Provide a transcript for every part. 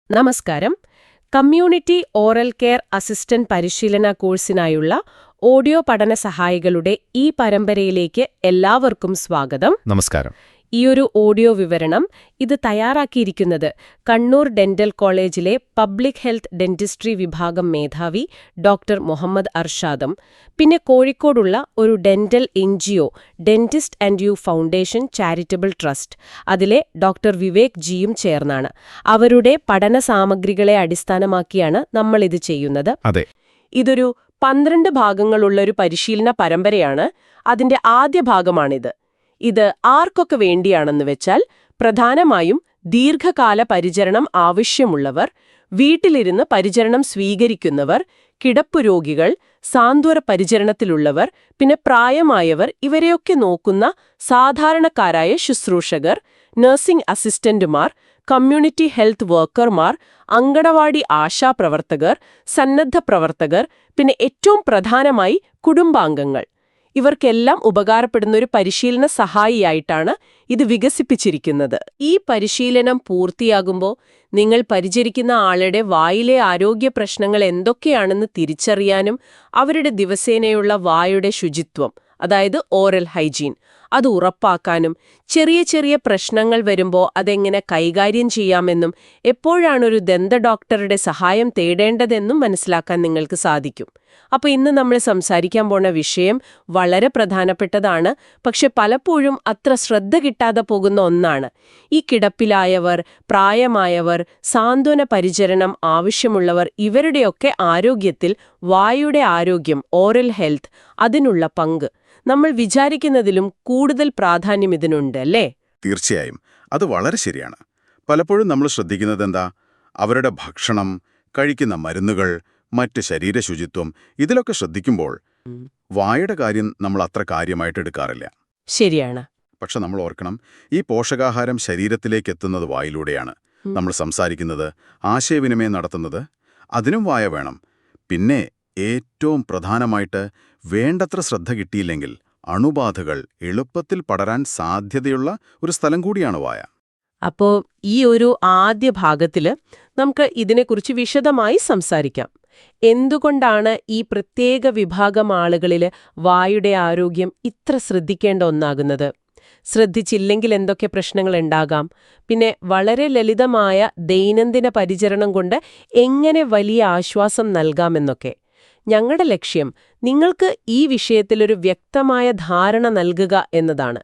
നമസ്കാരം. Community oral care assistant പരിശീലന കോഴ്സിനായുള്ള audio പഠന സഹായികളുടെ ഈ പരമ്പരയിലേക്ക് എല്ലാവർക്കും സ്വാഗതം. നമസ്കാരം. ഈയൊരു ഓഡിയോ വിവരണം ഇത് തയ്യാറാക്കിയിരിക്കുന്നത് കണ്ണൂർ ഡെന്റൽ കോളേജിലെ പബ്ലിക് ഹെൽത്ത് ഡെന്റിസ്ട്രി വിഭാഗം മേധാവി ഡോക്ടർ മുഹമ്മദ് അർഷാദും പിന്നെ കോഴിക്കോടുള്ള ഒരു dental NGO dentist and you foundation charitable trust അതിലെ ഡോക്ടർ വിവേക് ജിയും ചേർന്നാണ്. അവരുടെ പഠന സാമഗ്രികളെ അടിസ്ഥാനമാക്കിയാണ് നമ്മളിത് ചെയ്യുന്നത്. അതെ, ഇതൊരു 12 ഭാഗങ്ങളുള്ള ഒരു പരിശീലന പരമ്പരയാണ്. അതിന്റെ ആദ്യ ഭാഗമാണിത്. ഇത് ആർക്കൊക്കെ വേണ്ടിയാണെന്ന് വെച്ചാൽ പ്രധാനമായും ദീർഘകാല പരിചരണം ആവശ്യമുള്ളവർ, വീട്ടിലിരുന്ന് പരിചരണം സ്വീകരിക്കുന്നവർ, കിടപ്പുരോഗികൾ, സാന്ത്വന പരിചരണത്തിലുള്ളവർ, പിന്നെ പ്രായമായവർ, ഇവരെയൊക്കെ നോക്കുന്ന സാധാരണക്കാരായ ശുശ്രൂഷകർ, നഴ്സിംഗ് അസിസ്റ്റന്റുമാർ, കമ്മ്യൂണിറ്റി ഹെൽത്ത് വർക്കർമാർ, അങ്കണവാടി ആശാപ്രവർത്തകർ, സന്നദ്ധ പ്രവർത്തകർ, പിന്നെ ഏറ്റവും പ്രധാനമായി കുടുംബാംഗങ്ങൾ. ഇവർക്കെല്ലാം ഉപകാരപ്പെടുന്ന ഒരു പരിശീലന സഹായിയായിട്ടാണ് ഇത് വികസിപ്പിച്ചിരിക്കുന്നത്. ഈ പരിശീലനം പൂർത്തിയാകുമ്പോൾ നിങ്ങൾ പരിചരിക്കുന്ന ആളുടെ വായിലെ ആരോഗ്യ പ്രശ്നങ്ങൾ എന്തൊക്കെയാണെന്ന് തിരിച്ചറിയാനും അവരുടെ ദിവസേനയുള്ള വായുടെ ശുചിത്വം, അതായത് ഓറൽ ഹൈജീൻ, അത് ഉറപ്പാക്കാനും ചെറിയ ചെറിയ പ്രശ്നങ്ങൾ വരുമ്പോൾ അതെങ്ങനെ കൈകാര്യം ചെയ്യാമെന്നും എപ്പോഴാണൊരു ദന്ത ഡോക്ടറുടെ സഹായം തേടേണ്ടതെന്നും മനസ്സിലാക്കാൻ നിങ്ങൾക്ക് സാധിക്കും. അപ്പോൾ ഇന്ന് നമ്മൾ സംസാരിക്കാൻ പോണ വിഷയം വളരെ പ്രധാനപ്പെട്ടതാണ്, പക്ഷെ പലപ്പോഴും അത്ര ശ്രദ്ധ കിട്ടാതെ പോകുന്ന ഒന്നാണ്. ഈ കിടപ്പിലായവർ, പ്രായമായവർ, സാന്ത്വന പരിചരണം ആവശ്യമുള്ളവർ, ഇവരുടെയൊക്കെ ആരോഗ്യത്തിൽ വായുടെ ആരോഗ്യം, ഓറൽ ഹെൽത്ത്, അതിനുള്ള പങ്ക് നമ്മൾ വിചാരിക്കുന്നതിലും കൂടുതൽ പ്രാധാന്യം ഇതിനുണ്ട്, അല്ലേ? തീർച്ചയായും. അത് വളരെ ശരിയാണ്. പലപ്പോഴും നമ്മൾ ശ്രദ്ധിക്കുന്നത് എന്താ, അവരുടെ ഭക്ഷണം, കഴിക്കുന്ന മരുന്നുകൾ, മറ്റ് ശരീരശുചിത്വം, ഇതിലൊക്കെ ശ്രദ്ധിക്കുമ്പോൾ വായുടെ കാര്യം നമ്മൾ അത്ര കാര്യമായിട്ട് എടുക്കാറില്ല. ശരിയാണ്. പക്ഷെ നമ്മൾ ഓർക്കണം, ഈ പോഷകാഹാരം ശരീരത്തിലേക്ക് എത്തുന്നത് വായിലൂടെയാണ്. നമ്മൾ സംസാരിക്കുന്നത്, ആശയവിനിമയം നടത്തുന്നത്, അതിനും വായ വേണം. പിന്നെ ഏറ്റവും പ്രധാനമായിട്ട് വേണ്ടത്ര ശ്രദ്ധ കിട്ടിയില്ലെങ്കിൽ അണുബാധകൾ എളുപ്പത്തിൽ പടരാൻ സാധ്യതയുള്ള ഒരു സ്ഥലം കൂടിയാണ് വായ. അപ്പോൾ ഈ ഒരു ആദ്യ ഭാഗത്തില് നമുക്ക് ഇതിനെക്കുറിച്ച് വിശദമായി സംസാരിക്കാം. എന്തുകൊണ്ടാണ് ഈ പ്രത്യേക വിഭാഗം ആളുകളിൽ വായുടെ ആരോഗ്യം ഇത്ര ശ്രദ്ധിക്കേണ്ട ഒന്നാകുന്നത്? ശ്രദ്ധിച്ചില്ലെങ്കിൽ എന്തൊക്കെ പ്രശ്നങ്ങൾ ഉണ്ടാകാം? പിന്നെ വളരെ ലളിതമായ ദൈനംദിന പരിചരണം കൊണ്ട് എങ്ങനെ വലിയ ആശ്വാസം നൽകാമെന്നൊക്കെ. ഞങ്ങളുടെ ലക്ഷ്യം നിങ്ങൾക്ക് ഈ വിഷയത്തിലൊരു വ്യക്തമായ ധാരണ നൽകുക എന്നതാണ്.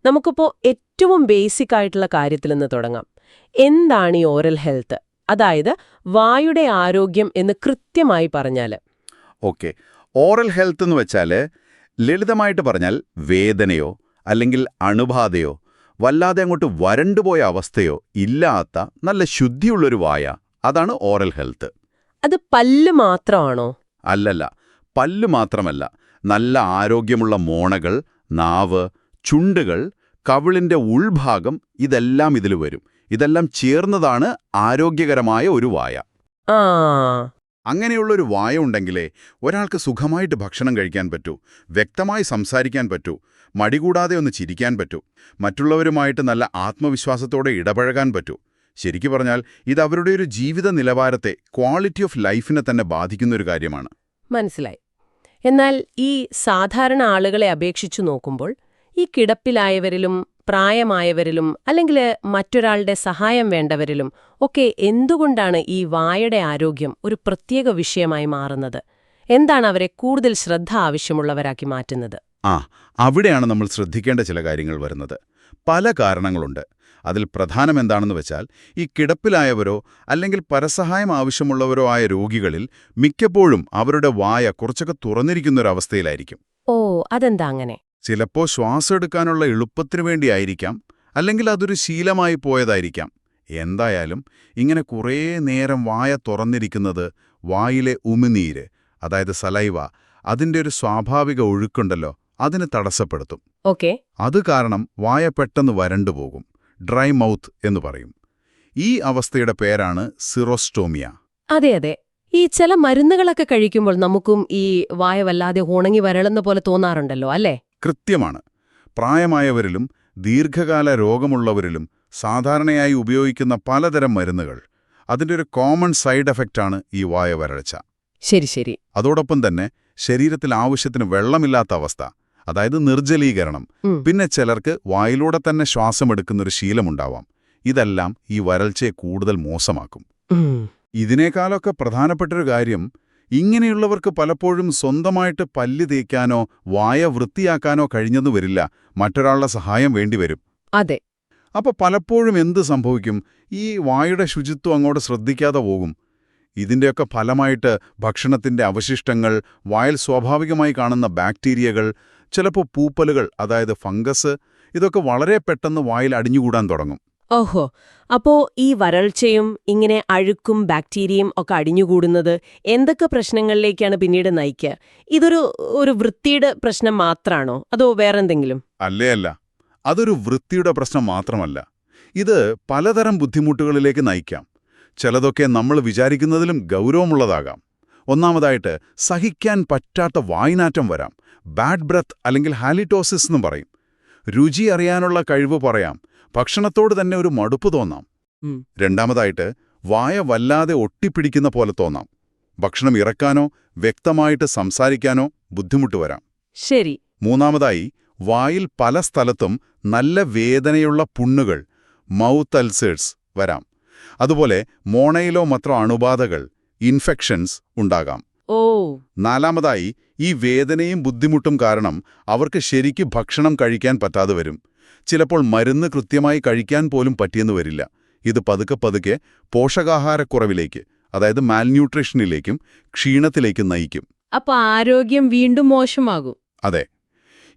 നമുക്കിപ്പോൾ ഏറ്റവും ബേസിക് ആയിട്ടുള്ള കാര്യത്തിൽ നിന്ന് തുടങ്ങാം. എന്താണ് ഈ ഓറൽ ഹെൽത്ത്, അതായത് വായുടെ ആരോഗ്യം എന്ന് കൃത്യമായി പറഞ്ഞാൽ? ഓക്കെ, ഓറൽ ഹെൽത്ത് എന്ന് വെച്ചാൽ ലളിതമായിട്ട് പറഞ്ഞാൽ വേദനയോ അല്ലെങ്കിൽ അണുബാധയോ വല്ലാതെ അങ്ങോട്ട് വരണ്ടുപോയ അവസ്ഥയോ ഇല്ലാത്ത നല്ല ശുദ്ധിയുള്ളൊരു വായ, അതാണ് ഓറൽ ഹെൽത്ത്. അത് പല്ല് മാത്രമാണോ? അല്ലല്ല, പല്ല് മാത്രമല്ല, നല്ല ആരോഗ്യമുള്ള മോണകൾ, നാവ്, ചുണ്ടുകൾ, കവിളിന്റെ ഉൾഭാഗം, ഇതെല്ലാം ഇതിൽ വരും. ഇതെല്ലാം ചേർന്നതാണ് ആരോഗ്യകരമായ ഒരു വായ. അങ്ങനെയുള്ളൊരു വായ ഉണ്ടെങ്കിലേ ഒരാൾക്ക് സുഖമായിട്ട് ഭക്ഷണം കഴിക്കാൻ പറ്റൂ, വ്യക്തമായി സംസാരിക്കാൻ പറ്റൂ, മടികൂടാതെ ഒന്ന് ചിരിക്കാൻ പറ്റൂ, മറ്റുള്ളവരുമായിട്ട് നല്ല ആത്മവിശ്വാസത്തോടെ ഇടപഴകാൻ പറ്റൂ. ശരിക്കു പറഞ്ഞാൽ ഇത് അവരുടെ ഒരു ജീവിത നിലവാരത്തെ, ക്വാളിറ്റി ഓഫ് ലൈഫിനെ തന്നെ ബാധിക്കുന്നൊരു കാര്യമാണ്. മനസ്സിലായി. എന്നാൽ ഈ സാധാരണ ആളുകളെ അപേക്ഷിച്ചു നോക്കുമ്പോൾ ഈ കിടപ്പിലായവരിലും പ്രായമായവരിലും അല്ലെങ്കിൽ മറ്റൊരാളുടെ സഹായം വേണ്ടവരിലും ഒക്കെ എന്തുകൊണ്ടാണ് ഈ വായുടെ ആരോഗ്യം ഒരു പ്രത്യേക വിഷയമായി മാറുന്നത്? എന്താണ് അവരെ കൂടുതൽ ശ്രദ്ധ ആവശ്യമുള്ളവരാക്കി മാറ്റുന്നത്? അവിടെയാണ് നമ്മൾ ശ്രദ്ധിക്കേണ്ട ചില കാര്യങ്ങൾ വരുന്നത്. പല കാരണങ്ങളുണ്ട്. അതിൽ പ്രധാനം എന്താണെന്ന് വെച്ചാൽ, ഈ കിടപ്പിലായവരോ അല്ലെങ്കിൽ പരസഹായം ആവശ്യമുള്ളവരോ ആയ രോഗികളിൽ മിക്കപ്പോഴും അവരുടെ വായ കുറച്ചൊക്കെ തുറന്നിരിക്കുന്നൊരവസ്ഥയിലായിരിക്കും. അതെന്താ അങ്ങനെ? ചിലപ്പോൾ ശ്വാസം എടുക്കാനുള്ള എളുപ്പത്തിനു വേണ്ടിയായിരിക്കാം, അല്ലെങ്കിൽ അതൊരു ശീലമായി പോയതായിരിക്കാം. എന്തായാലും ഇങ്ങനെ കുറേ നേരം വായ തുറന്നിരിക്കുന്നത് വായിലെ ഉമിനീര്, അതായത് സലൈവ, അതിൻ്റെ ഒരു സ്വാഭാവിക ഒഴുക്കുണ്ടല്ലോ, അതിന് തടസ്സപ്പെടുത്തും. അത് കാരണം വായ പെട്ടെന്ന് വരണ്ടുപോകും. ഡ്രൈ മൗത്ത് എന്ന് പറയും. ഈ അവസ്ഥയുടെ പേരാണ് സിറോസ്റ്റോമിയ. അതെ. ഈ ചില മരുന്നുകളൊക്കെ കഴിക്കുമ്പോൾ നമുക്കും ഈ വായ വല്ലാതെ ഉണങ്ങി വരളുന്ന പോലെ തോന്നാറുണ്ടല്ലോ, അല്ലേ? കൃത്യമാണ്. പ്രായമായവരിലും ദീർഘകാല രോഗമുള്ളവരിലും സാധാരണയായി ഉപയോഗിക്കുന്ന പലതരം മരുന്നുകൾ, അതിൻ്റെ ഒരു കോമൺ സൈഡ് എഫക്റ്റാണ് ഈ വായ വരൾച്ച. ശരി ശരി. അതോടൊപ്പം തന്നെ ശരീരത്തിൽ ആവശ്യത്തിന് വെള്ളമില്ലാത്ത അവസ്ഥ, അതായത് നിർജ്ജലീകരണം. പിന്നെ ചിലർക്ക് വായിലൂടെ തന്നെ ശ്വാസമെടുക്കുന്നൊരു ശീലമുണ്ടാവാം. ഇതെല്ലാം ഈ വരൾച്ചയെ കൂടുതൽ മോശമാക്കും. ഇതിനേക്കാളൊക്കെ പ്രധാനപ്പെട്ടൊരു കാര്യം, ഇങ്ങനെയുള്ളവർക്ക് പലപ്പോഴും സ്വന്തമായിട്ട് പല്ല് തേക്കാനോ വായ വൃത്തിയാക്കാനോ കഴിഞ്ഞെന്നു വരില്ല, മറ്റൊരാളുടെ സഹായം വേണ്ടിവരും. അതെ. അപ്പോൾ പലപ്പോഴും എന്ത് സംഭവിക്കും? ഈ വായുടെ ശുചിത്വം അങ്ങോട്ട് ശ്രദ്ധിക്കാതെ പോകും. ഇതിൻ്റെയൊക്കെ ഫലമായിട്ട് ഭക്ഷണത്തിൻ്റെ അവശിഷ്ടങ്ങൾ, വായിൽ സ്വാഭാവികമായി കാണുന്ന ബാക്ടീരിയകൾ, ചിലപ്പോൾ പൂപ്പലുകൾ, അതായത് ഫംഗസ്, ഇതൊക്കെ വളരെ പെട്ടെന്ന് വായിൽ അടിഞ്ഞുകൂടാൻ തുടങ്ങും. ഓഹോ, അപ്പോ ഈ വരൾച്ചയും ഇങ്ങനെ അഴുക്കും ബാക്ടീരിയയും ഒക്കെ അടിഞ്ഞുകൂടുന്നത് എന്തൊക്കെ പ്രശ്നങ്ങളിലേക്കാണ് പിന്നീട് നയിക്കുക? ഇതൊരു വൃത്തിയുടെ പ്രശ്നം മാത്രമാണോ, അതോ വേറെന്തെങ്കിലും? അല്ല, അതൊരു വൃത്തിയുടെ പ്രശ്നം മാത്രമല്ല. ഇത് പലതരം ബുദ്ധിമുട്ടുകളിലേക്ക് നയിക്കാം. ചിലതൊക്കെ നമ്മൾ വിചാരിക്കുന്നതിലും ഗൗരവമുള്ളതാകാം. ഒന്നാമതായിട്ട് സഹിക്കാൻ പറ്റാത്ത വായ്നാറ്റം വരാം. ബാഡ് ബ്രത്ത് അല്ലെങ്കിൽ ഹാലിറ്റോസിസ് എന്നും പറയും. രുചി അറിയാനുള്ള കഴിവ് പറയാം. ഭക്ഷണത്തോട് തന്നെ ഒരു മടുപ്പ് തോന്നാം. രണ്ടാമതായിട്ട് വായ വല്ലാതെ ഒട്ടിപ്പിടിക്കുന്ന പോലെ തോന്നാം. ഭക്ഷണം ഇറക്കാനോ വ്യക്തമായിട്ട് സംസാരിക്കാനോ ബുദ്ധിമുട്ട് വരാം. ശരി. മൂന്നാമതായി വായിൽ പല സ്ഥലത്തും നല്ല വേദനയുള്ള പുണ്ണുകൾ, മൗത്ത് അൾസേഴ്സ് വരാം. അതുപോലെ മോണയിലോ മറ്റോ അണുബാധകൾ, ഇൻഫെക്ഷൻസ് ഉണ്ടാകാം. ഓ. നാലാമതായി ഈ വേദനയും ബുദ്ധിമുട്ടും കാരണം അവർക്ക് ശരിക്ക് ഭക്ഷണം കഴിക്കാൻ പറ്റാതെ വരും. ചിലപ്പോൾ മരുന്ന് കൃത്യമായി കഴിക്കാൻ പോലും പറ്റിയെന്ന് വരില്ല. ഇത് പതുക്കെ പോഷകാഹാരക്കുറവിലേക്ക്, അതായത് മാൽന്യൂട്രീഷനിലേക്കും ക്ഷീണത്തിലേക്കും നയിക്കും. അപ്പൊ ആരോഗ്യം വീണ്ടും മോശമാകും. അതെ.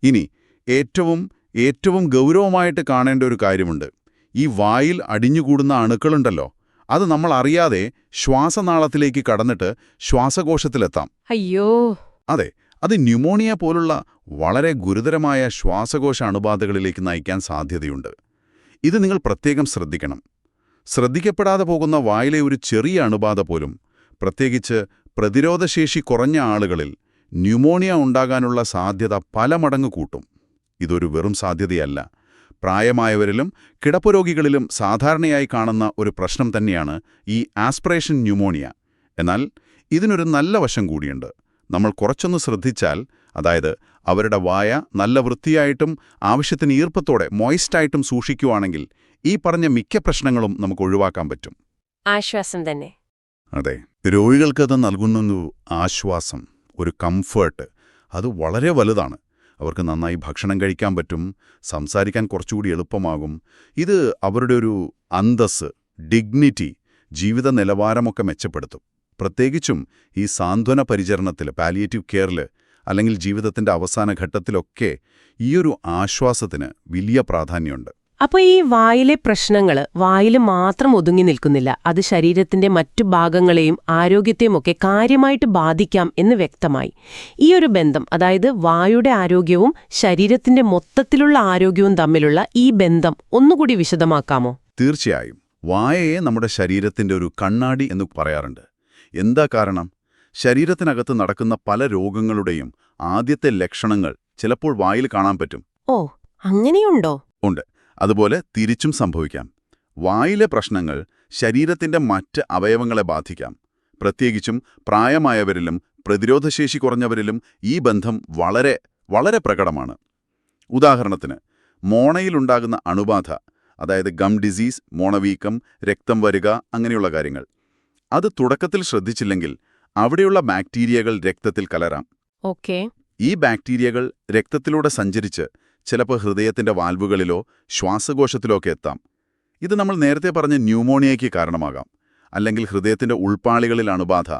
ഇനി ഏറ്റവും ഗൗരവമായിട്ട് കാണേണ്ട ഒരു കാര്യമുണ്ട്. ഈ വായിൽ അടിഞ്ഞുകൂടുന്ന അണുക്കളുണ്ടല്ലോ, അത് നമ്മൾ അറിയാതെ ശ്വാസനാളത്തിലേക്ക് കടന്നിട്ട് ശ്വാസകോശത്തിലെത്താം. അയ്യോ. അതെ, അത് ന്യൂമോണിയ പോലുള്ള വളരെ ഗുരുതരമായ ശ്വാസകോശ അണുബാധകളിലേക്ക് നയിക്കാൻ സാധ്യതയുണ്ട്. ഇത് നിങ്ങൾ പ്രത്യേകം ശ്രദ്ധിക്കണം. ശ്രദ്ധിക്കപ്പെടാതെ പോകുന്ന വായിലെ ഒരു ചെറിയ അണുബാധ പോലും, പ്രത്യേകിച്ച് പ്രതിരോധശേഷി കുറഞ്ഞ ആളുകളിൽ, ന്യൂമോണിയ ഉണ്ടാകാനുള്ള സാധ്യത പല മടങ്ങ് കൂട്ടും. ഇതൊരു വെറും സാധ്യതയല്ല. പ്രായമായവരിലും കിടപ്പുരോഗികളിലും സാധാരണയായി കാണുന്ന ഒരു പ്രശ്നം തന്നെയാണ് ഈ ആസ്പിറേഷൻ ന്യൂമോണിയ. എന്നാൽ ഇതിനൊരു നല്ല വശം കൂടിയുണ്ട്. നമ്മൾ കുറച്ചൊന്ന് ശ്രദ്ധിച്ചാൽ, അതായത് അവരുടെ വായ നല്ല വൃത്തിയായിട്ടും ആവശ്യത്തിന് ഈർപ്പത്തോടെ മോയിസ്റ്റായിട്ടും സൂക്ഷിക്കുവാണെങ്കിൽ ഈ പറഞ്ഞ മിക്ക പ്രശ്നങ്ങളും നമുക്ക് ഒഴിവാക്കാൻ പറ്റും. ആശ്വാസം തന്നെ. അതെ, രോഗികൾക്കത് നൽകുന്നൊരു ആശ്വാസം, ഒരു കംഫേർട്ട്, അത് വളരെ വലുതാണ്. അവർക്ക് നന്നായി ഭക്ഷണം കഴിക്കാൻ പറ്റും, സംസാരിക്കാൻ കുറച്ചുകൂടി എളുപ്പമാകും. ഇത് അവരുടെ ഒരു അന്തസ്സ്, ഡിഗ്നിറ്റി, ജീവിത നിലവാരമൊക്കെ മെച്ചപ്പെടുത്തും. പ്രത്യേകിച്ചും ഈ സാന്ത്വന പരിചരണത്തിൽ, പാലിയേറ്റീവ് കെയറിൽ, അല്ലെങ്കിൽ ജീവിതത്തിന്റെ അവസാന ഘട്ടത്തിലൊക്കെ ഈയൊരു ആശ്വാസത്തിന് വലിയ പ്രാധാന്യമുണ്ട്. അപ്പൊ ഈ വായിലെ പ്രശ്നങ്ങള് വായിൽ മാത്രം ഒതുങ്ങി നിൽക്കുന്നില്ല, അത് ശരീരത്തിന്റെ മറ്റു ഭാഗങ്ങളെയും ആരോഗ്യത്തെയുമൊക്കെ കാര്യമായിട്ട് ബാധിക്കാം എന്ന് വ്യക്തമായി. ഈ ഒരു ബന്ധം, അതായത് വായുടെ ആരോഗ്യവും ശരീരത്തിന്റെ മൊത്തത്തിലുള്ള ആരോഗ്യവും തമ്മിലുള്ള ഈ ബന്ധം ഒന്നുകൂടി വിശദമാക്കാമോ? തീർച്ചയായും. വായയെ നമ്മുടെ ശരീരത്തിന്റെ ഒരു കണ്ണാടി എന്ന് പറയാറുണ്ട്. എന്താ കാരണം? ശരീരത്തിനകത്ത് നടക്കുന്ന പല രോഗങ്ങളുടെയും ആദ്യത്തെ ലക്ഷണങ്ങൾ ചിലപ്പോൾ വായിൽ കാണാൻ പറ്റും. ഓ, അങ്ങനെയുണ്ടോ? ഉണ്ട്. അതുപോലെ തിരിച്ചും സംഭവിക്കാം. വായിലെ പ്രശ്നങ്ങൾ ശരീരത്തിന്റെ മറ്റ് അവയവങ്ങളെ ബാധിക്കാം. പ്രത്യേകിച്ചും പ്രായമായവരിലും പ്രതിരോധശേഷി കുറഞ്ഞവരിലും ഈ ബന്ധം വളരെ വളരെ പ്രകടമാണ്. ഉദാഹരണത്തിന്, മോണയിലുണ്ടാകുന്ന അണുബാധ, അതായത് ഗം ഡിസീസ്, മോണവീക്കം, രക്തം വരിക, അങ്ങനെയുള്ള കാര്യങ്ങൾ. അത് തുടക്കത്തിൽ ശ്രദ്ധിച്ചില്ലെങ്കിൽ അവിടെയുള്ള ബാക്ടീരിയകൾ രക്തത്തിൽ കലരാം. ഓക്കേ. ഈ ബാക്ടീരിയകൾ രക്തത്തിലൂടെ സഞ്ചരിച്ച് ചിലപ്പോൾ ഹൃദയത്തിന്റെ വാൽവുകളിലോ ശ്വാസകോശത്തിലോ ഒക്കെ എത്താം. ഇത് നമ്മൾ നേരത്തെ പറഞ്ഞ ന്യൂമോണിയയ്ക്ക് കാരണമാകാം. അല്ലെങ്കിൽ ഹൃദയത്തിന്റെ ഉൾപ്പാളികളിൽ അണുബാധ,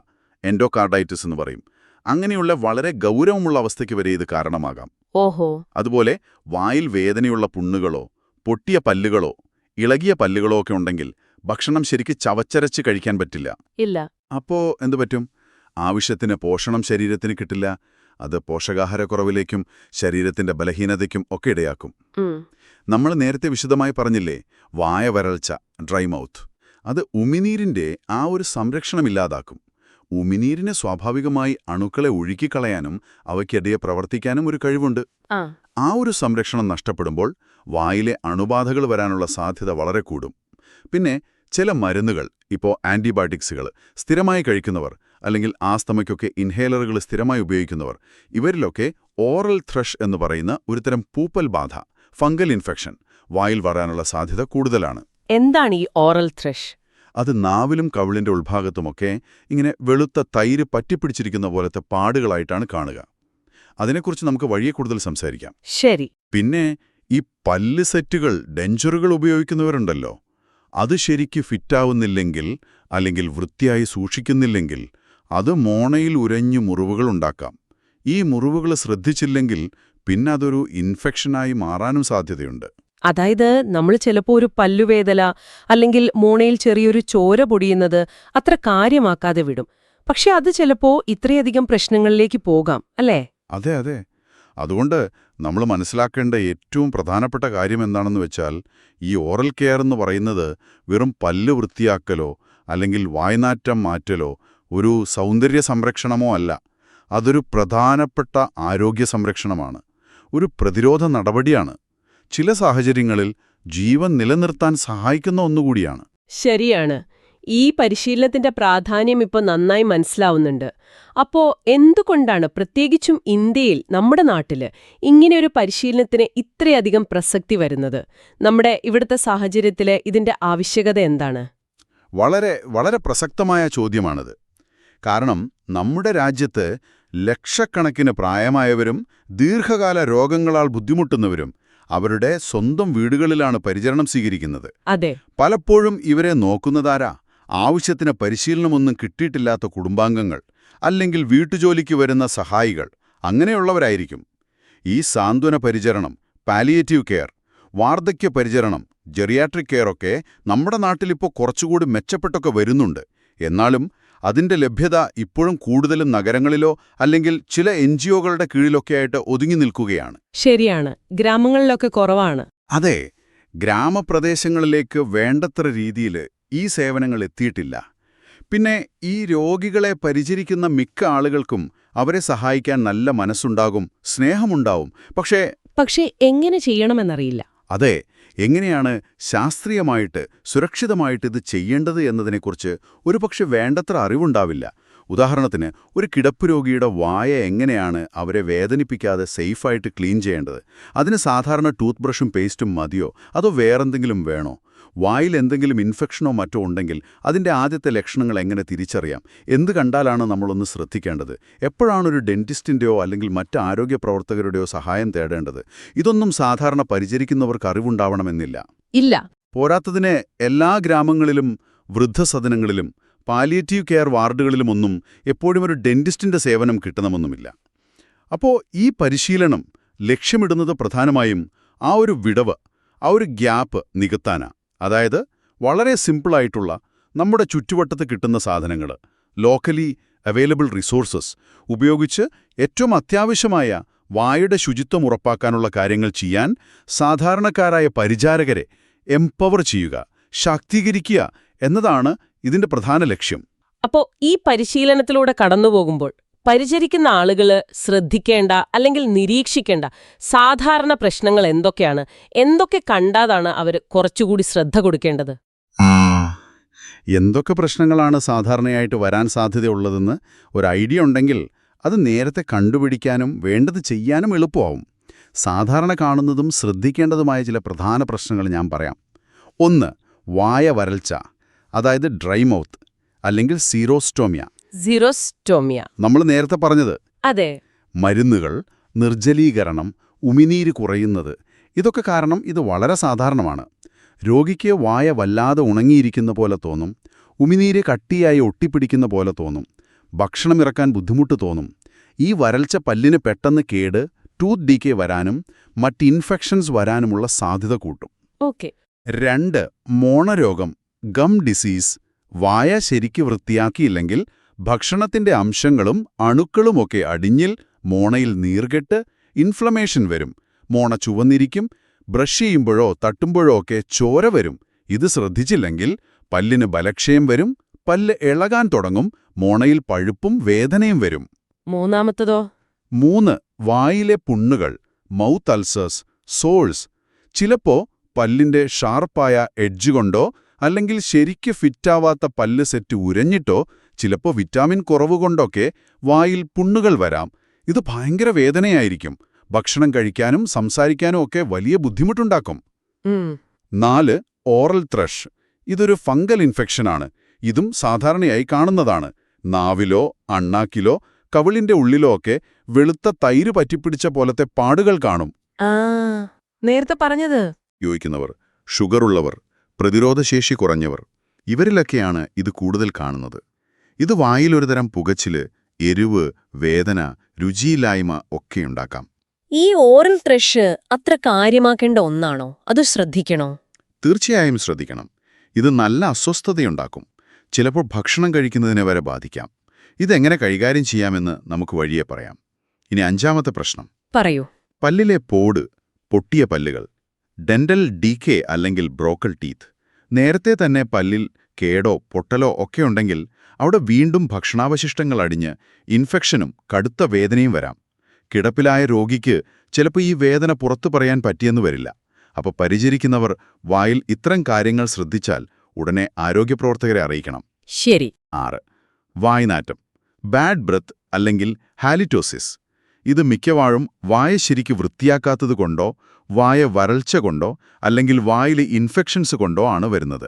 എൻഡോകാർഡൈറ്റിസ് എന്ന് പറയും. അങ്ങനെയുള്ള വളരെ ഗൗരവമുള്ള അവസ്ഥയ്ക്ക് വരെ ഇത് കാരണമാകാം. ഓഹോ. അതുപോലെ വായിൽ വേദനയുള്ള പുണ്ണുകളോ പൊട്ടിയ പല്ലുകളോ ഇളകിയ പല്ലുകളോ ഒക്കെ ഉണ്ടെങ്കിൽ ഭക്ഷണം ശരിക്ക് ചവച്ചരച്ച് കഴിക്കാൻ പറ്റില്ല. ഇല്ല. അപ്പോ എന്തു പറ്റും? ആവശ്യത്തിന് പോഷണം ശരീരത്തിന് കിട്ടില്ല. അത് പോഷകാഹാരക്കുറവിലേക്കും ശരീരത്തിന്റെ ബലഹീനതയ്ക്കും ഒക്കെ ഇടയാക്കും. നമ്മൾ നേരത്തെ വിശദമായി പറഞ്ഞില്ലേ, വായ വരൾച്ച, ഡ്രൈ മൗത്ത്. അത് ഉമിനീരിന്റെ ആ ഒരു സംരക്ഷണമില്ലാതാക്കും. ഉമിനീരിന് സ്വാഭാവികമായി അണുക്കളെ ഒഴുക്കിക്കളയാനും അവയ്ക്കിടയെ പ്രവർത്തിക്കാനും ഒരു കഴിവുണ്ട്. ആ ഒരു സംരക്ഷണം നഷ്ടപ്പെടുമ്പോൾ വായിലെ അണുബാധകൾ വരാനുള്ള സാധ്യത വളരെ കൂടും. പിന്നെ ചില മരുന്നുകൾ, ഇപ്പോൾ ആന്റിബയോട്ടിക്സുകൾ സ്ഥിരമായി കഴിക്കുന്നവർ, അല്ലെങ്കിൽ ആസ്തമയ്ക്കൊക്കെ ഇൻഹേലറുകൾ സ്ഥിരമായി ഉപയോഗിക്കുന്നവർ, ഇവരിലൊക്കെ ഓറൽ ത്രഷ് എന്ന് പറയുന്ന ഒരുതരം പൂപ്പൽ ബാധ, ഫംഗൽ ഇൻഫെക്ഷൻ, വായിൽ വരാനുള്ള സാധ്യത കൂടുതലാണ്. എന്താണ് ഈ ഓറൽ ത്രഷ്? അത് നാവിലും കവിളിന്റെ ഉൾഭാഗത്തുമൊക്കെ ഇങ്ങനെ വെളുത്ത തൈര് പറ്റിപ്പിടിച്ചിരിക്കുന്ന പോലത്തെ പാടുകളായിട്ടാണ് കാണുക. അതിനെക്കുറിച്ച് നമുക്ക് വഴിയെ കൂടുതൽ സംസാരിക്കാം. ശരി. പിന്നെ ഈ പല്ല് സെറ്റുകൾ, ഡെഞ്ചറുകൾ ഉപയോഗിക്കുന്നവരുണ്ടല്ലോ, അത് ശരിക്ക് ഫിറ്റാവുന്നില്ലെങ്കിൽ, അല്ലെങ്കിൽ വൃത്തിയായി സൂക്ഷിക്കുന്നില്ലെങ്കിൽ അത് മോണയിൽ ഉരഞ്ഞു മുറിവുകളുണ്ടാക്കാം. ഈ മുറിവുകൾ ശ്രദ്ധിച്ചില്ലെങ്കിൽ പിന്നെ അതൊരു ഇൻഫെക്ഷനായി മാറാനും സാധ്യതയുണ്ട്. അതായത് നമ്മൾ ചിലപ്പോൾ ഒരു പല്ലുവേദന അല്ലെങ്കിൽ മോണയിൽ ചെറിയൊരു ചോര പൊടിയുന്നത് അത്ര കാര്യമാക്കാതെ വിടും. പക്ഷെ അത് ചിലപ്പോൾ ഇത്രയധികം പ്രശ്നങ്ങളിലേക്ക് പോകാം, അല്ലേ? അതെ അതെ. അതുകൊണ്ട് നമ്മൾ മനസ്സിലാക്കേണ്ട ഏറ്റവും പ്രധാനപ്പെട്ട കാര്യം എന്താണെന്ന് വെച്ചാൽ, ഈ ഓറൽ കെയർ എന്ന് പറയുന്നത് വെറും പല്ല് വൃത്തിയാക്കലോ അല്ലെങ്കിൽ വായ്നാറ്റം മാറ്റലോ ഒരു സൗന്ദര്യ സംരക്ഷണമോ അല്ല. അതൊരു പ്രധാനപ്പെട്ട ആരോഗ്യ സംരക്ഷണമാണ്, ഒരു പ്രതിരോധ നടപടിയാണ്. ചില സാഹചര്യങ്ങളിൽ ജീവൻ നിലനിർത്താൻ സഹായിക്കുന്ന ഒന്നുകൂടിയാണ്. ശരിയാണ്. ഈ പരിശീലനത്തിന്റെ പ്രാധാന്യം ഇപ്പോൾ നന്നായി മനസ്സിലാവുന്നുണ്ട്. അപ്പോ എന്തുകൊണ്ടാണ് പ്രത്യേകിച്ചും ഇന്ത്യയിൽ, നമ്മുടെ നാട്ടില് ഇങ്ങനെയൊരു പരിശീലനത്തിന് ഇത്രയധികം പ്രസക്തി വരുന്നത്? നമ്മുടെ ഇവിടുത്തെ സാഹചര്യത്തില് ഇതിന്റെ ആവശ്യകത എന്താണ്? വളരെ വളരെ പ്രസക്തമായ ചോദ്യമാണിത്. കാരണം നമ്മുടെ രാജ്യത്ത് ലക്ഷക്കണക്കിന് പ്രായമായവരും ദീർഘകാല രോഗങ്ങളാൽ ബുദ്ധിമുട്ടുന്നവരും അവരുടെ സ്വന്തം വീടുകളിലാണ് പരിചരണം സ്വീകരിക്കുന്നത്. അതെ. പലപ്പോഴും ഇവരെ നോക്കുന്നതാരാ? ആവശ്യത്തിന് പരിശീലനമൊന്നും കിട്ടിയിട്ടില്ലാത്ത കുടുംബാംഗങ്ങൾ, അല്ലെങ്കിൽ വീട്ടുജോലിക്ക് വരുന്ന സഹായികൾ, അങ്ങനെയുള്ളവരായിരിക്കും. ഈ സാന്ത്വന പരിചരണം, പാലിയേറ്റീവ് കെയർ, വാർദ്ധക്യ പരിചരണം, ജെറിയാട്രിക് കെയർ ഒക്കെ നമ്മുടെ നാട്ടിലിപ്പോൾ കുറച്ചുകൂടി മെച്ചപ്പെട്ടൊക്കെ വരുന്നുണ്ട്. എന്നാലും അതിന്റെ ലഭ്യത ഇപ്പോഴും കൂടുതലും നഗരങ്ങളിലോ അല്ലെങ്കിൽ ചില NGOകളുടെ കീഴിലൊക്കെയായിട്ട് ഒതുങ്ങി നിൽക്കുകയാണ്. ശരിയാണ്. ഗ്രാമങ്ങളിലൊക്കെ കുറവാണ്. അതെ, ഗ്രാമപ്രദേശങ്ങളിലേക്ക് വേണ്ടത്ര രീതിയിൽ ഈ സേവനങ്ങൾ എത്തിയിട്ടില്ല. പിന്നെ ഈ രോഗികളെ പരിചരിക്കുന്ന മിക്ക ആളുകൾക്കും അവരെ സഹായിക്കാൻ നല്ല മനസ്സുണ്ടാകും, സ്നേഹമുണ്ടാവും. പക്ഷേ എങ്ങനെ ചെയ്യണമെന്നറിയില്ല. അതെ, എങ്ങനെയാണ് ശാസ്ത്രീയമായിട്ട് സുരക്ഷിതമായിട്ട് ഇത് ചെയ്യേണ്ടത് എന്നതിനെക്കുറിച്ച് ഒരുപക്ഷെ വേണ്ടത്ര അറിവുണ്ടാവില്ല. ഉദാഹരണത്തിന്, ഒരു കിടപ്പ് രോഗിയുടെ വായ എങ്ങനെയാണ് അവരെ വേദനിപ്പിക്കാതെ സേഫായിട്ട് ക്ലീൻ ചെയ്യേണ്ടത്? അതിന് സാധാരണ ടൂത്ത് ബ്രഷും പേസ്റ്റും മതിയോ, അതോ വേറെന്തെങ്കിലും വേണോ? വായിൽ എന്തെങ്കിലും ഇൻഫെക്ഷനോ മറ്റോ ഉണ്ടെങ്കിൽ അതിൻ്റെ ആദ്യത്തെ ലക്ഷണങ്ങൾ എങ്ങനെ തിരിച്ചറിയാം? എന്ത് കണ്ടാലാണ് നമ്മളൊന്ന് ശ്രദ്ധിക്കേണ്ടത്? എപ്പോഴാണ് ഒരു ഡെന്റിസ്റ്റിൻ്റെയോ അല്ലെങ്കിൽ മറ്റ് ആരോഗ്യ പ്രവർത്തകരുടെയോ സഹായം തേടേണ്ടത്? ഇതൊന്നും സാധാരണ പരിചരിക്കുന്നവർക്ക് അറിവുണ്ടാവണമെന്നില്ല. ഇല്ല. പോരാത്തതിന് എല്ലാ ഗ്രാമങ്ങളിലും വൃദ്ധസദനങ്ങളിലും പാലിയേറ്റീവ് കെയർ വാർഡുകളിലുമൊന്നും എപ്പോഴും ഒരു ഡെന്റിസ്റ്റിൻ്റെ സേവനം കിട്ടണമെന്നുമില്ല. അപ്പോൾ ഈ പരിശീലനം ലക്ഷ്യമിടുന്നത് പ്രധാനമായും ആ ഒരു വിടവ്, ആ ഒരു ഗ്യാപ്പ് നികത്താനാണ്. അതായത് വളരെ സിമ്പിളായിട്ടുള്ള നമ്മുടെ ചുറ്റുവട്ടത്ത് കിട്ടുന്ന സാധനങ്ങൾ, ലോക്കലി അവൈലബിൾ റിസോഴ്സസ് ഉപയോഗിച്ച് ഏറ്റവും അത്യാവശ്യമായ വായുടെ ശുചിത്വം ഉറപ്പാക്കാനുള്ള കാര്യങ്ങൾ ചെയ്യാൻ സാധാരണക്കാരായ പരിചാരകരെ എംപവർ ചെയ്യുക, ശാക്തീകരിക്കുക എന്നതാണ് ഇതിന്റെ പ്രധാന ലക്ഷ്യം. അപ്പോൾ ഈ പരിശീലനത്തിലൂടെ കടന്നുപോകുമ്പോൾ പരിചരിക്കുന്ന ആളുകൾ ശ്രദ്ധിക്കേണ്ട അല്ലെങ്കിൽ നിരീക്ഷിക്കേണ്ട സാധാരണ പ്രശ്നങ്ങൾ എന്തൊക്കെയാണ്? എന്തൊക്കെ കണ്ടാതാണ് അവർ കുറച്ചുകൂടി ശ്രദ്ധ കൊടുക്കേണ്ടത്? എന്തൊക്കെ പ്രശ്നങ്ങളാണ് സാധാരണയായിട്ട് വരാൻ സാധ്യതയുള്ളതെന്ന് ഒരു ഐഡിയ ഉണ്ടെങ്കിൽ അത് നേരത്തെ കണ്ടുപിടിക്കാനും വേണ്ടത് ചെയ്യാനും എളുപ്പമാവും. സാധാരണ കാണുന്നതും ശ്രദ്ധിക്കേണ്ടതുമായ ചില പ്രധാന പ്രശ്നങ്ങൾ ഞാൻ പറയാം. 1. വായ വരൾച്ച, അതായത് ഡ്രൈ മൗത്ത് അല്ലെങ്കിൽ സീറോസ്റ്റോമിയ. നമ്മൾ നേരത്തെ പറഞ്ഞത്. അതെ. മരുന്നുകൾ, നിർജ്ജലീകരണം, ഉമിനീര് കുറയുന്നത്, ഇതൊക്കെ കാരണം ഇത് വളരെ സാധാരണമാണ്. രോഗിക്ക് വായ വല്ലാതെ ഉണങ്ങിയിരിക്കുന്ന പോലെ തോന്നും, ഉമിനീര് കട്ടിയായി ഒട്ടിപ്പിടിക്കുന്ന പോലെ തോന്നും, ഭക്ഷണം ഇറക്കാൻ ബുദ്ധിമുട്ട് തോന്നും. ഈ വരൾച്ച പല്ലിന് പെട്ടെന്ന് കേട്, ടൂത്ത് ഡീക്കേ വരാനും മറ്റ് ഇൻഫെക്ഷൻസ് വരാനുമുള്ള സാധ്യത കൂട്ടും. 2. മോണരോഗം, ഗം ഡിസീസ്. വായ ശരിക്ക് വൃത്തിയാക്കിയില്ലെങ്കിൽ ഭക്ഷണത്തിന്റെ അംശങ്ങളും അണുക്കളുമൊക്കെ അടിഞ്ഞിൽ മോണയിൽ നീർകെട്ട് ഇൻഫ്ലമേഷൻ വരും. മോണ ചുവന്നിരിക്കും. ബ്രഷ് ചെയ്യുമ്പോഴോ തട്ടുമ്പോഴോ ഒക്കെ ചോര വരും. ഇത് ശ്രദ്ധിച്ചില്ലെങ്കിൽ പല്ലിന് ബലക്ഷയം വരും, പല്ല് ഇളകാൻ തുടങ്ങും, മോണയിൽ പഴുപ്പും വേദനയും വരും. 3. വായിലെ പുണ്ണുകൾ, മൗത്ത് അൾസേഴ്സ്, സോൾസ്. ചിലപ്പോ പല്ലിന്റെ ഷാർപ്പായ എഡ്ജ് കൊണ്ടോ അല്ലെങ്കിൽ ശരിക്ക് ഫിറ്റാവാത്ത പല്ല് സെറ്റ് ഉരഞ്ഞിട്ടോ ചിലപ്പോൾ വിറ്റാമിൻ കുറവ് കൊണ്ടൊക്കെ വായിൽ പുണ്ണുകൾ വരാം. ഇത് ഭയങ്കര വേദനയായിരിക്കും. ഭക്ഷണം കഴിക്കാനും സംസാരിക്കാനും ഒക്കെ വലിയ ബുദ്ധിമുട്ടുണ്ടാക്കും. 4. Oral thrush. ഇതൊരു ഫംഗൽ ഇൻഫെക്ഷനാണ്. ഇതും സാധാരണയായി കാണുന്നതാണ്. നാവിലോ അണ്ണാക്കിലോ കവിളിന്റെ ഉള്ളിലോ ഒക്കെ വെളുത്ത തൈര് പറ്റിപ്പിടിച്ച പോലത്തെ പാടുകൾ കാണും. നേരത്തെ പറഞ്ഞത് യോജിക്കുന്നവർ, ഷുഗറുള്ളവർ, പ്രതിരോധശേഷി കുറഞ്ഞവർ, ഇവരിലൊക്കെയാണ് ഇത് കൂടുതൽ കാണുന്നത്. ഇത് വായിലൊരുതരം പുകച്ചില്, എരിവ്, വേദന, രുചിയില്ലായ്മ ഒക്കെയുണ്ടാക്കാം. ഈ ഓറൽ ത്രഷ് അത്ര കാര്യമാക്കേണ്ട ഒന്നാണോ? അത് ശ്രദ്ധിക്കണോ? തീർച്ചയായും ശ്രദ്ധിക്കണം. ഇത് നല്ല അസ്വസ്ഥതയുണ്ടാക്കും. ചിലപ്പോൾ ഭക്ഷണം കഴിക്കുന്നതിനെ വരെ ബാധിക്കാം. ഇതെങ്ങനെ കൈകാര്യം ചെയ്യാമെന്ന് നമുക്ക് വഴിയെ പറയാം. ഇനി 5ാമത്തെ പ്രശ്നം. പറയൂ. പല്ലിലെ പോട്, പൊട്ടിയ പല്ലുകൾ, ഡെന്റൽ ഡീകേ അല്ലെങ്കിൽ ബ്രോക്കൽ ടീത്ത്. നേരത്തെ തന്നെ പല്ലിൽ കേടോ പൊട്ടലോ ഒക്കെയുണ്ടെങ്കിൽ അവിടെ വീണ്ടും ഭക്ഷണാവശിഷ്ടങ്ങൾ അടിഞ്ഞ് ഇൻഫെക്ഷനും കടുത്ത വേദനയും വരാം. കിടപ്പിലായ രോഗിക്ക് ചിലപ്പോൾ ഈ വേദന പുറത്തു പറയാൻ പറ്റിയെന്ന് വരില്ല. അപ്പോൾ പരിചരിക്കുന്നവർ വായിൽ ഇത്തരം കാര്യങ്ങൾ ശ്രദ്ധിച്ചാൽ ഉടനെ ആരോഗ്യപ്രവർത്തകരെ അറിയിക്കണം. ശരി. 6. വായ്നാറ്റം, ബാഡ് ബ്രത്ത് അല്ലെങ്കിൽ ഹാലിറ്റോസിസ്. ഇത് മിക്കവാറും വായ ശരിക്ക് വൃത്തിയാക്കാത്തതുകൊണ്ടോ വായ വരൾച്ച കൊണ്ടോ അല്ലെങ്കിൽ വായിലെ ഇൻഫെക്ഷൻസ് കൊണ്ടോ ആണ് വരുന്നത്.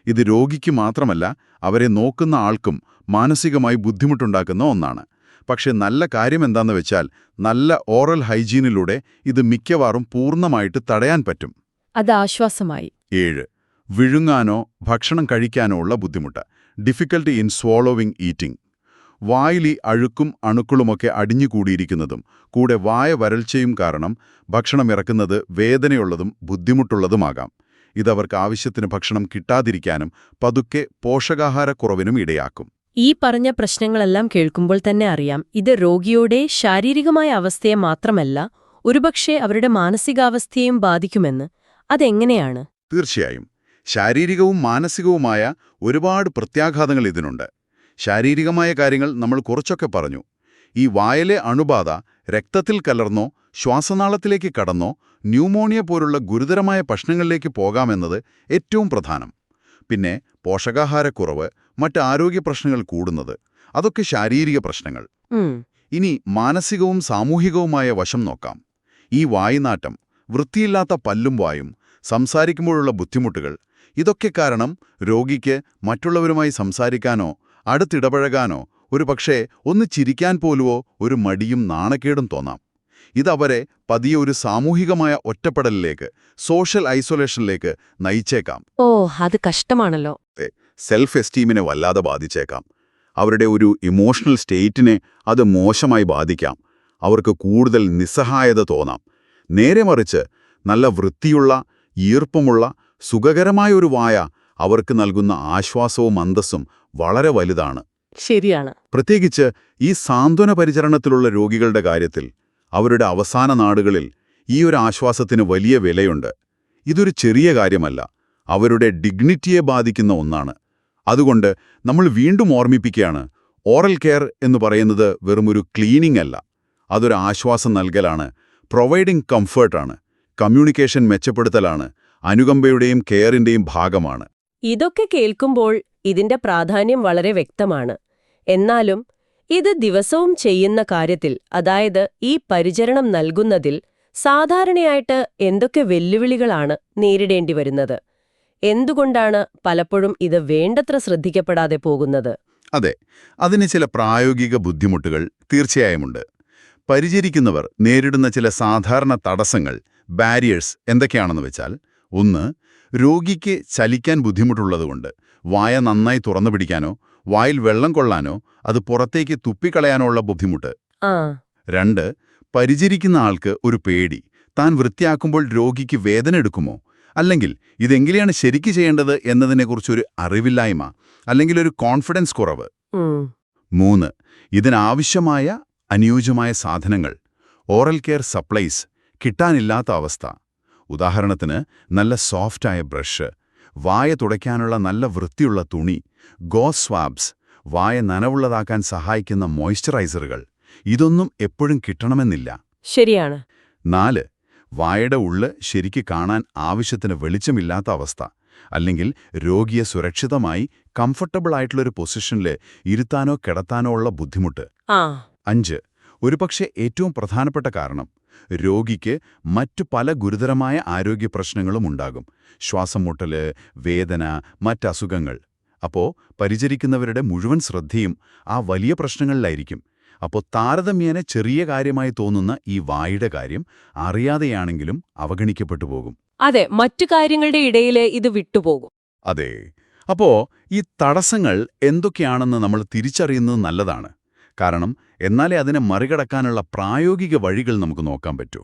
ഇത് രോഗിക്ക് മാത്രമല്ല അവരെ നോക്കുന്ന ആൾക്കും മാനസികമായി ബുദ്ധിമുട്ടുണ്ടാക്കുന്ന ഒന്നാണ്. പക്ഷേ നല്ല കാര്യമെന്താന്ന് വെച്ചാൽ നല്ല ഓറൽ ഹൈജീനിലൂടെ ഇത് മിക്കവാറും പൂർണ്ണമായിട്ട് തടയാൻ പറ്റും. അത് ആശ്വാസമായി. 7. വിഴുങ്ങാനോ ഭക്ഷണം കഴിക്കാനോ ഉള്ള ബുദ്ധിമുട്ട്, ഡിഫിക്കൽട്ടി ഇൻ സ്വോളോവിംഗ് ഈറ്റിംഗ്. വായിലി അഴുക്കും അണുക്കളുമൊക്കെ അടിഞ്ഞുകൂടിയിരിക്കുന്നതും കൂടെ വായ വരൾച്ചയും കാരണം ഭക്ഷണം ഇറക്കുന്നത് വേദനയുള്ളതും ബുദ്ധിമുട്ടുള്ളതുമാകാം. ഇതവർക്ക് ആവശ്യത്തിന് ഭക്ഷണം കിട്ടാതിരിക്കാനും പതുക്കെ പോഷകാഹാരക്കുറവിനും ഇടയാക്കും. ഈ പറഞ്ഞ പ്രശ്നങ്ങളെല്ലാം കേൾക്കുമ്പോൾ തന്നെ അറിയാം, ഇത് രോഗിയുടെ ശാരീരികമായ അവസ്ഥയെ മാത്രമല്ല ഒരുപക്ഷെ അവരുടെ മാനസികാവസ്ഥയെയും ബാധിക്കുമെന്ന്. അതെങ്ങനെയാണ്? തീർച്ചയായും ശാരീരികവും മാനസികവുമായ ഒരുപാട് പ്രത്യാഘാതങ്ങൾ ഇതിനുണ്ട്. ശാരീരികമായ കാര്യങ്ങൾ നമ്മൾ കുറച്ചൊക്കെ പറഞ്ഞു. ഈ വായിലെ അണുബാധ രക്തത്തിൽ കലർന്നോ ശ്വാസനാളത്തിലേക്ക് കടന്നോ ന്യൂമോണിയ പോലുള്ള ഗുരുതരമായ പ്രശ്നങ്ങളിലേക്ക് പോകാമെന്നത് ഏറ്റവും പ്രധാനം. പിന്നെ പോഷകാഹാരക്കുറവ്, മറ്റ് ആരോഗ്യ പ്രശ്നങ്ങൾ കൂടുന്നത്, അതൊക്കെ ശാരീരിക പ്രശ്നങ്ങൾ. ഇനി മാനസികവും സാമൂഹികവുമായ വശം നോക്കാം. ഈ വായ്നാറ്റം, വൃത്തിയില്ലാത്ത പല്ലും വായും, സംസാരിക്കുമ്പോഴുള്ള ബുദ്ധിമുട്ടുകൾ, ഇതൊക്കെ കാരണം രോഗിക്ക് മറ്റുള്ളവരുമായി സംസാരിക്കാനോ അടുത്തിടപഴകാനോ ഒരുപക്ഷേ ഒന്ന് ചിരിക്കാൻ പോലുമോ ഒരു മടിയും നാണക്കേടും തോന്നാം. ഇതവരെ പതിയെ ഒരു സാമൂഹികമായ ഒറ്റപ്പെടലിലേക്ക്, സോഷ്യൽ ഐസൊലേഷനിലേക്ക് നയിച്ചേക്കാം. അത് കഷ്ടമാണല്ലോ. സെൽഫ് എസ്റ്റീമിനെ വല്ലാതെ ബാധിച്ചേക്കാം. അവരുടെ ഒരു ഇമോഷണൽ സ്റ്റേറ്റിനെ അത് മോശമായി ബാധിക്കാം. അവർക്ക് കൂടുതൽ നിസ്സഹായത തോന്നാം. നേരെ മറിച്ച് നല്ല വൃത്തിയുള്ള, ഈർപ്പമുള്ള, സുഖകരമായ ഒരു വായ അവർക്ക് നൽകുന്ന ആശ്വാസവും അന്തസ്സും വളരെ വലുതാണ്. ശരിയാണ്. പ്രത്യേകിച്ച് ഈ സാന്ത്വന പരിചരണത്തിലുള്ള രോഗികളുടെ കാര്യത്തിൽ അവരുടെ അവസാന നാടുകളിൽ ഈ ഒരു ആശ്വാസത്തിന് വലിയ വിലയുണ്ട്. ഇതൊരു ചെറിയ കാര്യമല്ല, അവരുടെ ഡിഗ്നിറ്റിയെ ബാധിക്കുന്ന ഒന്നാണ്. അതുകൊണ്ട് നമ്മൾ വീണ്ടും ഓർമ്മിപ്പിക്കുകയാണ്, ഓറൽ കെയർ എന്ന് പറയുന്നത് വെറുമൊരു ക്ലീനിംഗ് അല്ല, അതൊരു ആശ്വാസം നൽകലാണ്, പ്രൊവൈഡിംഗ് കംഫർട്ടാണ്, കമ്മ്യൂണിക്കേഷൻ മെച്ചപ്പെടുത്തലാണ്, അനുകമ്പയുടെയും കെയറിന്റെയും ഭാഗമാണ്. ഇതൊക്കെ കേൾക്കുമ്പോൾ ഇതിന്റെ പ്രാധാന്യം വളരെ വ്യക്തമാണ്. എന്നാലും ഇത് ദിവസവും ചെയ്യുന്ന കാര്യത്തിൽ, അതായത് ഈ പരിചരണം നൽകുന്നതിൽ സാധാരണയായിട്ട് എന്തൊക്കെ വെല്ലുവിളികളാണ് നേരിടേണ്ടി വരുന്നത്? എന്തുകൊണ്ടാണ് പലപ്പോഴും ഇത് വേണ്ടത്ര ശ്രദ്ധിക്കപ്പെടാതെ പോകുന്നത്? അതെ, അതിന് ചില പ്രായോഗിക ബുദ്ധിമുട്ടുകൾ തീർച്ചയായുമുണ്ട്. പരിചരിക്കുന്നവർ നേരിടുന്ന ചില സാധാരണ തടസ്സങ്ങൾ, ബാരിയേഴ്സ് എന്തൊക്കെയാണെന്ന് വെച്ചാൽ, 1. രോഗിക്ക് ചലിക്കാൻ ബുദ്ധിമുട്ടുള്ളതുകൊണ്ട് വായ നന്നായി തുറന്നു പിടിക്കാനോ വായിൽ വെള്ളം കൊള്ളാനോ അത് പുറത്തേക്ക് തുപ്പിക്കളയാനോ ഉള്ള ബുദ്ധിമുട്ട്. 2. പരിചരിക്കുന്ന ആൾക്ക് ഒരു പേടി, താൻ വൃത്തിയാക്കുമ്പോൾ രോഗിക്ക് വേദന എടുക്കുമോ, അല്ലെങ്കിൽ ഇതെങ്ങനെയാണ് ശരിക്ക് ചെയ്യേണ്ടത് എന്നതിനെക്കുറിച്ചൊരു അറിവില്ലായ്മ, അല്ലെങ്കിൽ ഒരു കോൺഫിഡൻസ് കുറവ്. 3. ഇതിനാവശ്യമായ അനുയോജ്യമായ സാധനങ്ങൾ, ഓറൽ കെയർ സപ്ലൈസ് കിട്ടാനില്ലാത്ത അവസ്ഥ. ഉദാഹരണത്തിന് നല്ല സോഫ്റ്റായ ബ്രഷ്, വായ തുടയ്ക്കാനുള്ള നല്ല വൃത്തിയുള്ള തുണി, ഗോസ് സ്വാബ്സ്, വായ നനവുള്ളതാക്കാൻ സഹായിക്കുന്ന മോയ്സ്ചറൈസറുകൾ. ഇതൊന്നും എപ്പോഴും കിട്ടണമെന്നില്ല. ശരിയാണ്. 4. വായയുടെ ഉള്ള് ശരിക്ക് കാണാൻ ആവശ്യത്തിന് വെളിച്ചമില്ലാത്ത അവസ്ഥ. അല്ലെങ്കിൽ രോഗിയെ സുരക്ഷിതമായി കംഫർട്ടബിൾ ആയിട്ടുള്ളൊരു പൊസിഷനിൽ ഇരുത്താനോ കിടത്താനോ ഉള്ള ബുദ്ധിമുട്ട്. 5. ഒരുപക്ഷെ ഏറ്റവും പ്രധാനപ്പെട്ട കാരണം, രോഗിക്ക് മറ്റു പല ഗുരുതരമായ ആരോഗ്യ പ്രശ്നങ്ങളും ഉണ്ടാകും. ശ്വാസം മുട്ടല്, വേദന, മറ്റസുഖങ്ങൾ. അപ്പോൾ പരിചരിക്കുന്നവരുടെ മുഴുവൻ ശ്രദ്ധയും ആ വലിയ പ്രശ്നങ്ങളിലായിരിക്കും. അപ്പോൾ താരതമ്യേന ചെറിയ കാര്യമായി തോന്നുന്ന ഈ വായുടെ കാര്യം അറിയാതെയാണെങ്കിലും അവഗണിക്കപ്പെട്ടു പോകും. അതെ, മറ്റു കാര്യങ്ങളുടെ ഇടയിൽ ഇത് വിട്ടുപോകും. അതെ. അപ്പോ ഈ തടസ്സങ്ങൾ എന്തൊക്കെയാണെന്ന് നമ്മൾ തിരിച്ചറിയുന്നത് നല്ലതാണ്. കാരണം എന്നാലേ അതിനെ മറികടക്കാനുള്ള പ്രായോഗിക വഴികൾ നമുക്ക് നോക്കാൻ പറ്റൂ.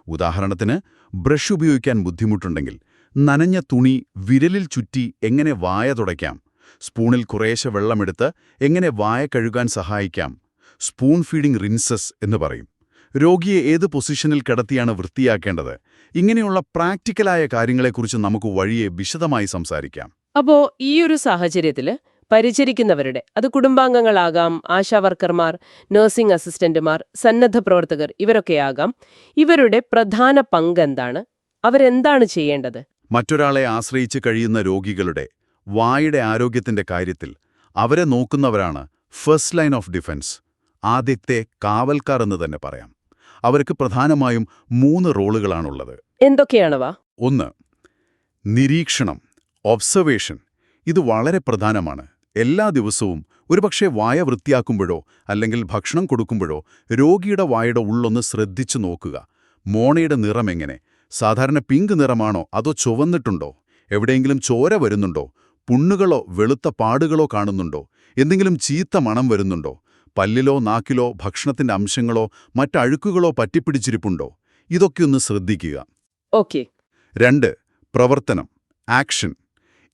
ഉദാഹരണത്തിന്, ബ്രഷ് ഉപയോഗിക്കാൻ ബുദ്ധിമുട്ടുണ്ടെങ്കിൽ നനഞ്ഞ തുണി വിരലിൽ ചുറ്റി എങ്ങനെ വായ തുടയ്ക്കാം, സ്പൂണിൽ കുറേശ്ശെ വെള്ളമെടുത്ത് എങ്ങനെ വായ കഴുകാൻ സഹായിക്കാം. സ്പൂൺ ഫീഡിംഗ് റിൻസസ് എന്ന് പറയും. രോഗിയെ ഏത് പൊസിഷനിൽ കിടത്തിയാണ് വൃത്തിയാക്കേണ്ടത്, ഇങ്ങനെയുള്ള പ്രാക്ടിക്കലായ കാര്യങ്ങളെക്കുറിച്ച് നമുക്ക് വഴിയെ വിശദമായി സംസാരിക്കാം. അപ്പോ ഈയൊരു സാഹചര്യത്തില് പരിചരിക്കുന്നവരുടെ, അത് കുടുംബാംഗങ്ങളാകാം, ആശാവർക്കർമാർ, നഴ്സിംഗ് അസിസ്റ്റന്റുമാർ, സന്നദ്ധ പ്രവർത്തകർ, ഇവരൊക്കെയാകാം, ഇവരുടെ പ്രധാന പങ്കെന്താണ്? അവരെന്താണ് ചെയ്യേണ്ടത്? മറ്റൊരാളെ ആശ്രയിച്ച് കഴിയുന്ന രോഗികളുടെ വായുടെ ആരോഗ്യത്തിന്റെ കാര്യത്തിൽ അവരെ നോക്കുന്നവരാണ് ഫസ്റ്റ് ലൈൻ ഓഫ് ഡിഫൻസ്, ആദ്യത്തെ കാവൽക്കാർ എന്ന് തന്നെ പറയാം. അവർക്ക് പ്രധാനമായും 3 റോളുകളാണുള്ളത്. എന്തൊക്കെയാണവ? 1. നിരീക്ഷണം, ഒബ്സർവേഷൻ. ഇത് വളരെ പ്രധാനമാണ്. എല്ലാ ദിവസവും ഒരുപക്ഷെ വായ വൃത്തിയാക്കുമ്പോഴോ അല്ലെങ്കിൽ ഭക്ഷണം കൊടുക്കുമ്പോഴോ രോഗിയുടെ വായുടെ ഉള്ളൊന്ന് ശ്രദ്ധിച്ചു നോക്കുക. മോണയുടെ നിറം എങ്ങനെ? സാധാരണ പിങ്ക് നിറമാണോ അതോ ചുവന്നിട്ടുണ്ടോ? എവിടെയെങ്കിലും ചോര വരുന്നുണ്ടോ? പുണ്ണുകളോ വെളുത്ത പാടുകളോ കാണുന്നുണ്ടോ? എന്തെങ്കിലും ചീത്ത മണം വരുന്നുണ്ടോ? പല്ലിലോ നാക്കിലോ ഭക്ഷണത്തിന്റെ അംശങ്ങളോ മറ്റഴുക്കുകളോ പറ്റിപ്പിടിച്ചിരിപ്പുണ്ടോ? ഇതൊക്കെയൊന്ന് ശ്രദ്ധിക്കുക. ഓക്കെ. 2. പ്രവർത്തനം, ആക്ഷൻ.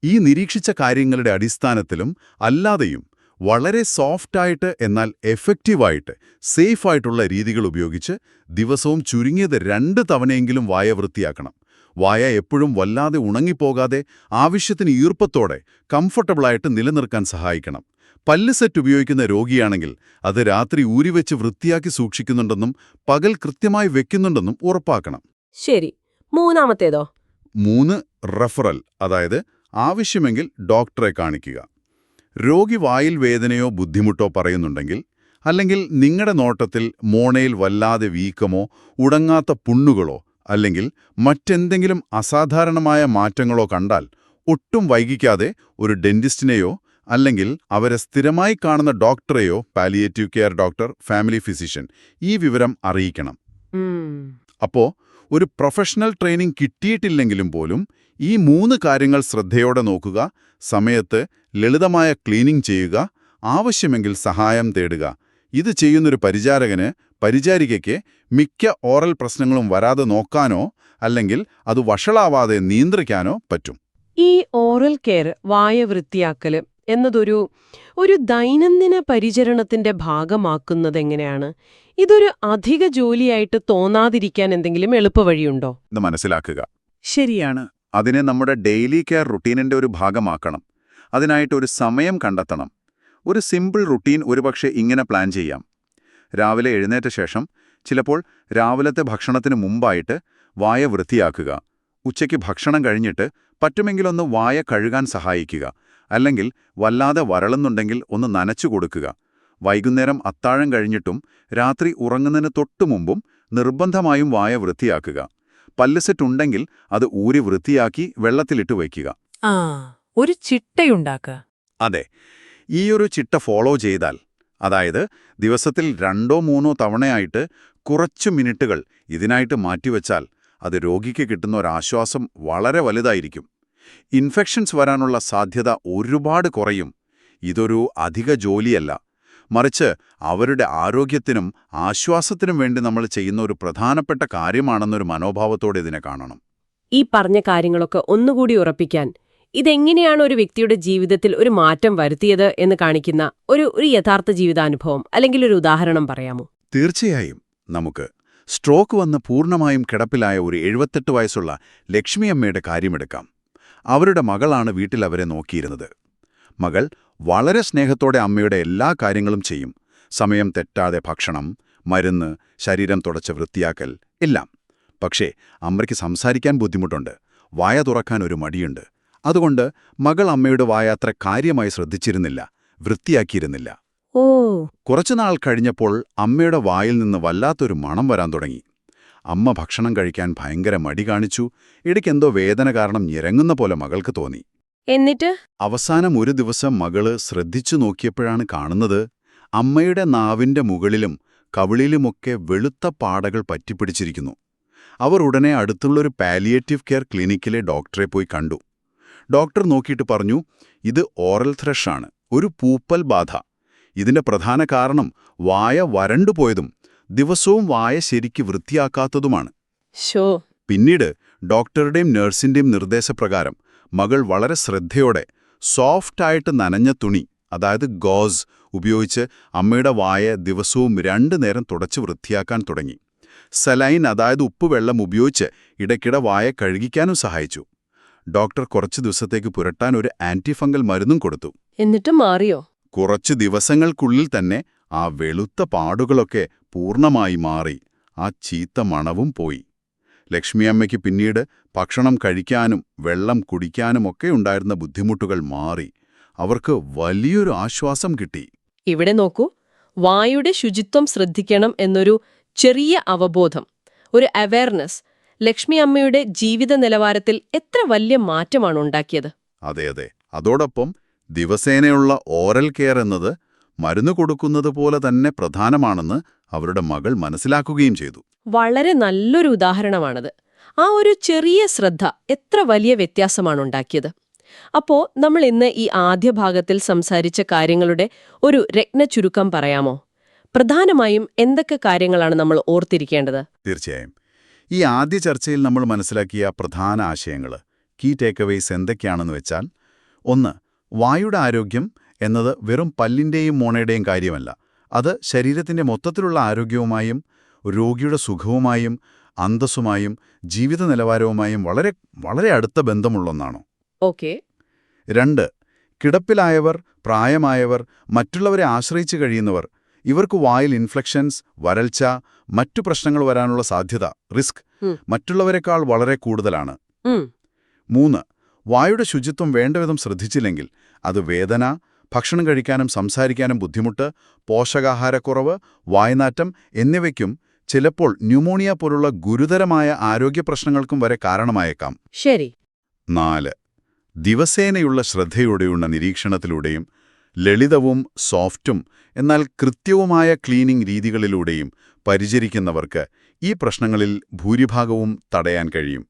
ഈ നിരീക്ഷിച്ച കാര്യങ്ങളുടെ അടിസ്ഥാനത്തിലും അല്ലാതെയും വളരെ സോഫ്റ്റായിട്ട് എന്നാൽ എഫക്റ്റീവായിട്ട് സേഫായിട്ടുള്ള രീതികൾ ഉപയോഗിച്ച് ദിവസവും ചുരുങ്ങിയത് 2 തവണയെങ്കിലും വായ വൃത്തിയാക്കണം. വായ എപ്പോഴും വല്ലാതെ ഉണങ്ങിപ്പോകാതെ ആവശ്യത്തിന് ഈർപ്പത്തോടെ കംഫർട്ടബിളായിട്ട് നിലനിർത്താൻ സഹായിക്കണം. പല്ല് സെറ്റ് ഉപയോഗിക്കുന്ന രോഗിയാണെങ്കിൽ അത് രാത്രി ഊരിവെച്ച് വൃത്തിയാക്കി സൂക്ഷിക്കുന്നുണ്ടെന്നും പകൽ കൃത്യമായി വെക്കുന്നുണ്ടെന്നും ഉറപ്പാക്കണം. ശരി. 3-ാമത്തേതോ? 3. റഫറൽ, അതായത് ആവശ്യമെങ്കിൽ ഡോക്ടറെ കാണിക്കുക. രോഗി വായിൽ വേദനയോ ബുദ്ധിമുട്ടോ പറയുന്നുണ്ടെങ്കിൽ, അല്ലെങ്കിൽ നിങ്ങളുടെ നോട്ടത്തിൽ മോണയിൽ വല്ലാതെ വീക്കമോ ഉടങ്ങാത്ത പുണ്ണുകളോ അല്ലെങ്കിൽ മറ്റെന്തെങ്കിലും അസാധാരണമായ മാറ്റങ്ങളോ കണ്ടാൽ ഒട്ടും വൈകിക്കാതെ ഒരു ഡെന്റിസ്റ്റിനെയോ അല്ലെങ്കിൽ അവരെ സ്ഥിരമായി കാണുന്ന ഡോക്ടറെയോ, palliative care doctor, family physician, ഈ വിവരം അറിയിക്കണം. അപ്പോൾ ഒരു പ്രൊഫഷണൽ ട്രെയിനിങ് കിട്ടിയിട്ടില്ലെങ്കിലും പോലും ഈ 3 കാര്യങ്ങൾ ശ്രദ്ധയോടെ നോക്കുക, സമയത്ത് ലളിതമായ ക്ലീനിംഗ് ചെയ്യുക, ആവശ്യമെങ്കിൽ സഹായം തേടുക. ഇത് ചെയ്യുന്നൊരു പരിചാരികയ്ക്ക് മിക്ക ഓറൽ പ്രശ്നങ്ങളും വരാതെ നോക്കാനോ അല്ലെങ്കിൽ അത് വഷളാവാതെ നിയന്ത്രിക്കാനോ പറ്റും. ഈ ഓറൽ കെയർ, വായ വൃത്തിയാക്കല് എന്നതൊരു ദൈനംദിന പരിചരണത്തിന്റെ ഭാഗമാക്കുന്നതെങ്ങനെയാണ്? ഇതൊരു അധിക ജോലിയായിട്ട് തോന്നാതിരിക്കാൻ എന്തെങ്കിലും എളുപ്പവഴിയുണ്ടോ? ഇത് മനസ്സിലാക്കുക. ശരിയാണ്. അതിനെ നമ്മുടെ ഡെയിലി കെയർ റുട്ടീനിന്റെ ഒരു ഭാഗമാക്കണം. അതിനായിട്ട് ഒരു സമയം കണ്ടെത്തണം. ഒരു സിമ്പിൾ റുട്ടീൻ ഒരുപക്ഷെ ഇങ്ങനെ പ്ലാൻ ചെയ്യാം. രാവിലെ എഴുന്നേറ്റ ശേഷം, ചിലപ്പോൾ രാവിലത്തെ ഭക്ഷണത്തിന് മുമ്പായിട്ട് വായ വൃത്തിയാക്കുക. ഉച്ചയ്ക്ക് ഭക്ഷണം കഴിഞ്ഞിട്ട് പറ്റുമെങ്കിലൊന്ന് വായ കഴുകാൻ സഹായിക്കുക. അല്ലെങ്കിൽ വല്ലാതെ വരളുന്നുണ്ടെങ്കിൽ ഒന്ന് നനച്ചു കൊടുക്കുക. വൈകുന്നേരം അത്താഴം കഴിഞ്ഞിട്ടും രാത്രി ഉറങ്ങുന്നതിന് തൊട്ടുമുമ്പും നിർബന്ധമായും വായ വൃത്തിയാക്കുക. പല്ല് സെറ്റ് ഉണ്ടെങ്കിൽ അത് ഊരി വൃത്തിയാക്കി വെള്ളത്തിലിട്ട് വയ്ക്കുക. ഒരു ചിട്ടയുണ്ടാക്കുക. അതെ, ഈയൊരു ചിട്ട ഫോളോ ചെയ്താൽ, അതായത് ദിവസത്തിൽ 2-3 തവണയായിട്ട് കുറച്ചു മിനിറ്റുകൾ ഇതിനായിട്ട് മാറ്റിവെച്ചാൽ, അത് രോഗിക്ക് കിട്ടുന്ന ഒരാശ്വാസം വളരെ വലുതായിരിക്കും. ഇൻഫെക്ഷൻസ് വരാനുള്ള സാധ്യത ഒരുപാട് കുറയും. ഇതൊരു അധിക ജോലിയല്ല, മറിച്ച് അവരുടെ ആരോഗ്യത്തിനും ആശ്വാസത്തിനും വേണ്ടി നമ്മൾ ചെയ്യുന്ന ഒരു പ്രധാനപ്പെട്ട കാര്യമാണെന്നൊരു മനോഭാവത്തോടെ ഇതിനെ കാണണം. ഈ പറഞ്ഞ കാര്യങ്ങളൊക്കെ ഒന്നുകൂടി ഉറപ്പിക്കാൻ, ഇതെങ്ങനെയാണ് ഒരു വ്യക്തിയുടെ ജീവിതത്തിൽ ഒരു മാറ്റം വരുത്തിയത് എന്ന് കാണിക്കുന്ന ഒരു യഥാർത്ഥ ജീവിതാനുഭവം അല്ലെങ്കിൽ ഒരു ഉദാഹരണം പറയാമോ? തീർച്ചയായും. നമുക്ക് സ്ട്രോക്ക് വന്ന് പൂർണ്ണമായും കിടപ്പിലായ ഒരു 78 വയസ്സുള്ള ലക്ഷ്മിയമ്മയുടെ കാര്യമെടുക്കാം. അവരുടെ മകളാണ് വീട്ടിൽ അവരെ നോക്കിയിരുന്നത്. മകൾ വളരെ സ്നേഹത്തോടെ അമ്മയുടെ എല്ലാ കാര്യങ്ങളും ചെയ്യും. സമയം തെറ്റാതെ ഭക്ഷണം, മരുന്ന്, ശരീരം തുടച്ച് വൃത്തിയാക്കൽ, എല്ലാം. പക്ഷേ അമ്മയ്ക്ക് സംസാരിക്കാൻ ബുദ്ധിമുട്ടുണ്ട്. വായ തുറക്കാൻ ഒരു മടിയുണ്ട്. അതുകൊണ്ട് മകൾ അമ്മയുടെ വായ അത്ര കാര്യമായി ശ്രദ്ധിച്ചിരുന്നില്ല, വൃത്തിയാക്കിയിരുന്നില്ല. ഓ. കുറച്ചുനാൾ കഴിഞ്ഞപ്പോൾ അമ്മയുടെ വായിൽ നിന്ന് വല്ലാത്തൊരു മണം വരാൻ തുടങ്ങി. അമ്മ ഭക്ഷണം കഴിക്കാൻ ഭയങ്കര മടി കാണിച്ചു. ഇടയ്ക്കെന്തോ വേദന കാരണം ഞെരങ്ങുന്ന പോലെ മകൾക്ക് തോന്നി. എന്നിട്ട്? അവസാനം ഒരു ദിവസം മകള് ശ്രദ്ധിച്ചു നോക്കിയപ്പോഴാണ് കാണുന്നത്, അമ്മയുടെ നാവിന്റെ മുകളിലും കവിളിലുമൊക്കെ വെളുത്ത പാടകൾ പറ്റിപ്പിടിച്ചിരിക്കുന്നു. അവർ ഉടനെ അടുത്തുള്ളൊരു പാലിയേറ്റീവ് കെയർ ക്ലിനിക്കിലെ ഡോക്ടറെ പോയി കണ്ടു. ഡോക്ടർ നോക്കിയിട്ട് പറഞ്ഞു, ഇത് ഓറൽ ത്രഷാണ്, ഒരു പൂപ്പൽ ബാധ. ഇതിന്റെ പ്രധാന കാരണം വായ വരണ്ടുപോയതും ദിവസവും വായ ശരിക്ക് വൃത്തിയാക്കാത്തതുമാണ്. ശോ. പിന്നീട് ഡോക്ടറുടെയും നഴ്സിന്റെയും നിർദ്ദേശപ്രകാരം മകൾ വളരെ ശ്രദ്ധയോടെ സോഫ്റ്റായിട്ട് നനഞ്ഞ തുണി, അതായത് ഗോസ് ഉപയോഗിച്ച് അമ്മയുടെ വായ ദിവസവും 2 നേരം തുടച്ച് വൃത്തിയാക്കാൻ തുടങ്ങി. സലൈൻ, അതായത് ഉപ്പുവെള്ളം ഉപയോഗിച്ച് ഇടയ്ക്കിടെ വായ കഴുകിക്കാനും സഹായിച്ചു. ഡോക്ടർ കുറച്ചു ദിവസത്തേക്ക് പുരട്ടാൻ ഒരു ആന്റിഫംഗൽ മരുന്നും കൊടുത്തു. എന്നിട്ട് മാറിയോ? കുറച്ചു ദിവസങ്ങൾക്കുള്ളിൽ തന്നെ ആ വെളുത്ത പാടുകളൊക്കെ പൂർണ്ണമായി മാറി. ആ ചീത്ത മണവും പോയി. ലക്ഷ്മിയമ്മയ്ക്ക് പിന്നീട് ഭക്ഷണം കഴിക്കാനും വെള്ളം കുടിക്കാനുമൊക്കെ ഉണ്ടായിരുന്ന ബുദ്ധിമുട്ടുകൾ മാറി. അവർക്ക് വലിയൊരു ആശ്വാസം കിട്ടി. ഇവിടെ നോക്കൂ, വായുടെ ശുചിത്വം ശ്രദ്ധിക്കണം എന്നൊരു ചെറിയ അവബോധം, ഒരു അവയർനെസ് ലക്ഷ്മി അമ്മയുടെ ജീവിത നിലവാരത്തിൽ എത്ര വലിയ മാറ്റമാണ് ഉണ്ടാക്കിയത്. അതെ. അതോടൊപ്പം ദിവസേനയുള്ള ഓറൽ കെയർ എന്നത് മരുന്ന് കൊടുക്കുന്നത് പോലെ തന്നെ പ്രധാനമാണെന്ന് അവരുടെ മകൾ മനസ്സിലാക്കുകയും ചെയ്തു. വളരെ നല്ലൊരു ഉദാഹരണമാണത്. ആ ഒരു ചെറിയ ശ്രദ്ധ എത്ര വലിയ വ്യത്യാസമാണ് ഉണ്ടാക്കിയത്. അപ്പോ നമ്മൾ ഇന്ന് ഈ ആദ്യ ഭാഗത്തിൽ സംസാരിച്ച കാര്യങ്ങളുടെ ഒരു രത്നചുരുക്കം പറയാമോ? പ്രധാനമായും എന്തൊക്കെ കാര്യങ്ങളാണ് നമ്മൾ ഓർത്തിരിക്കേണ്ടത്? തീർച്ചയായും. ഈ ആദ്യ ചർച്ചയിൽ നമ്മൾ മനസ്സിലാക്കിയ പ്രധാന ആശയങ്ങൾ, കീ ടേക്ക്അവേസ് എന്തൊക്കെയാണെന്ന് വെച്ചാൽ, 1. വായുടെ ആരോഗ്യം എന്നത് വെറും പല്ലിന്റെയും മോണയുടെയും കാര്യമല്ല. അത് ശരീരത്തിന്റെ മൊത്തത്തിലുള്ള ആരോഗ്യവുമായും രോഗിയുടെ സുഖവുമായും അന്തസ്സുമായും ജീവിത നിലവാരവുമായും വളരെ വളരെ അടുത്ത ബന്ധമുള്ളൊന്നാണ്. ഓക്കെ. 2. കിടപ്പിലായവർ, പ്രായമായവർ, മറ്റുള്ളവരെ ആശ്രയിച്ച് കഴിയുന്നവർ, ഇവർക്ക് വായിൽ ഇൻഫെക്ഷൻസ്, വരൾച്ച, മറ്റു പ്രശ്നങ്ങൾ വരാനുള്ള സാധ്യത, റിസ്ക് മറ്റുള്ളവരെക്കാൾ വളരെ കൂടുതലാണ്. 3. വായുടെ ശുചിത്വം വേണ്ടവിധം ശ്രദ്ധിച്ചില്ലെങ്കിൽ അത് വേദന, ഭക്ഷണം കഴിക്കാനും സംസാരിക്കാനും ബുദ്ധിമുട്ട്, പോഷകാഹാരക്കുറവ്, വായ്നാറ്റം എന്നിവയ്ക്കും ചിലപ്പോൾ ന്യൂമോണിയ പോലുള്ള ഗുരുതരമായ ആരോഗ്യപ്രശ്നങ്ങൾക്കും വരെ കാരണമായേക്കാം. ശരി. 4. ദിവസേനയുള്ള ശ്രദ്ധയോടെയുള്ള നിരീക്ഷണത്തിലൂടെയും ലളിതവും സോഫ്റ്റും എന്നാൽ കൃത്യവുമായ ക്ലീനിംഗ് രീതികളിലൂടെയും പരിചരിക്കുന്നവർക്ക് ഈ പ്രശ്നങ്ങളിൽ ഭൂരിഭാഗവും തടയാൻ കഴിയും.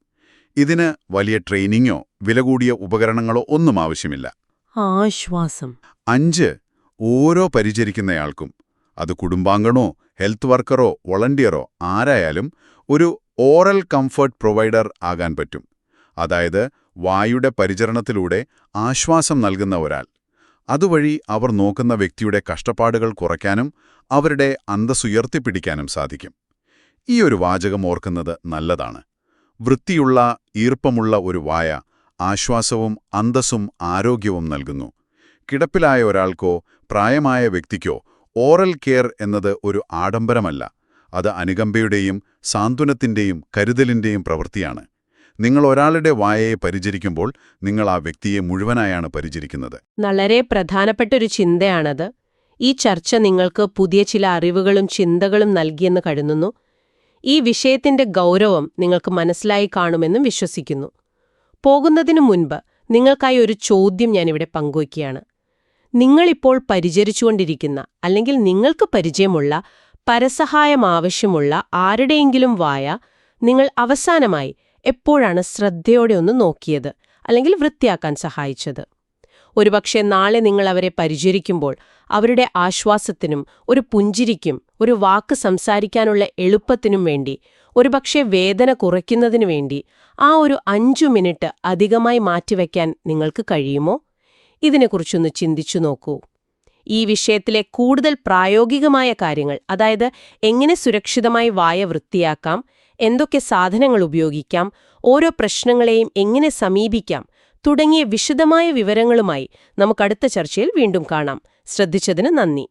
ഇതിന് വലിയ ട്രെയിനിങ്ങോ വില കൂടിയ ഉപകരണങ്ങളോ ഒന്നും ആവശ്യമില്ല. ആശ്വാസം. 5. ഓരോ പരിചരിക്കുന്നയാൾക്കും, അത് കുടുംബാംഗണോ ഹെൽത്ത് വർക്കറോ വോളണ്ടിയറോ ആരായാലും, ഒരു ഓറൽ കംഫർട്ട് പ്രൊവൈഡർ ആകാൻ പറ്റും. അതായത് വായുടെ പരിചരണത്തിലൂടെ ആശ്വാസം നൽകുന്ന ഒരാൾ. അതുവഴി അവർ നോക്കുന്ന വ്യക്തിയുടെ കഷ്ടപ്പാടുകൾ കുറയ്ക്കാനും അവരുടെ അന്തസ്സുയർത്തിപ്പിടിക്കാനും സാധിക്കും. ഈ ഒരു വാചകം ഓർക്കുന്നത് നല്ലതാണ്. വൃത്തിയുള്ള, ഈർപ്പമുള്ള ഒരു വായ ആശ്വാസവും അന്തസ്സും ആരോഗ്യവും നൽകുന്നു. കിടപ്പിലായ ഒരാൾക്കോ പ്രായമായ വ്യക്തിക്കോ ഓറൽ കെയർ എന്നത് ഒരു ആഡംബരമല്ല. അത് അനുകമ്പയുടെയും സാന്ത്വനത്തിന്റെയും കരുതലിന്റെയും പ്രവൃത്തിയാണ്. നിങ്ങൾ ഒരാളുടെ വായയെ പരിചരിക്കുമ്പോൾ നിങ്ങൾ ആ വ്യക്തിയെ മുഴുവനായാണ് പരിചരിക്കുന്നത്. വളരെ പ്രധാനപ്പെട്ടൊരു ചിന്തയാണത്. ഈ ചർച്ച നിങ്ങൾക്ക് പുതിയ ചില അറിവുകളും ചിന്തകളും നൽകിയെന്ന് കരുതുന്നു. ഈ വിഷയത്തിന്റെ ഗൗരവം നിങ്ങൾക്ക് മനസ്സിലായി കാണുമെന്നും വിശ്വസിക്കുന്നു. പോകുന്നതിനു മുൻപ് നിങ്ങൾക്കായി ഒരു ചോദ്യം ഞാനിവിടെ പങ്കുവയ്ക്കുകയാണ്. നിങ്ങളിപ്പോൾ പരിചരിച്ചുകൊണ്ടിരിക്കുന്ന അല്ലെങ്കിൽ നിങ്ങൾക്ക് പരിചയമുള്ള പരസഹായം ആവശ്യമുള്ള ആരുടെയെങ്കിലും വായ നിങ്ങൾ അവസാനമായി എപ്പോഴാണ് ശ്രദ്ധയോടെ ഒന്ന് നോക്കിയത് അല്ലെങ്കിൽ വൃത്തിയാക്കാൻ സഹായിച്ചത്? ഒരുപക്ഷെ നാളെ നിങ്ങൾ അവരെ പരിചരിക്കുമ്പോൾ അവരുടെ ആശ്വാസത്തിനും ഒരു പുഞ്ചിരിക്കും ഒരു വാക്ക് സംസാരിക്കാനുള്ള എളുപ്പത്തിനും വേണ്ടി, ഒരുപക്ഷെ വേദന കുറയ്ക്കുന്നതിനു വേണ്ടി ആ ഒരു 5 മിനിറ്റ് അധികമായി മാറ്റിവെക്കാൻ നിങ്ങൾക്ക് കഴിയുമോ? ഇതിനെക്കുറിച്ചൊന്ന് ചിന്തിച്ചു നോക്കൂ. ഈ വിഷയത്തിലെ കൂടുതൽ പ്രായോഗികമായ കാര്യങ്ങൾ, അതായത് എങ്ങനെ സുരക്ഷിതമായി വായ വൃത്തിയാക്കാം, എന്തൊക്കെ സാധനങ്ങൾ ഉപയോഗിക്കാം, ഓരോ പ്രശ്നങ്ങളെയും എങ്ങനെ സമീപിക്കാം തുടങ്ങിയ വിശദമായ വിവരങ്ങളുമായി നമുക്കടുത്ത ചർച്ചയിൽ വീണ്ടും കാണാം. ശ്രദ്ധിച്ചതിന് നന്ദി.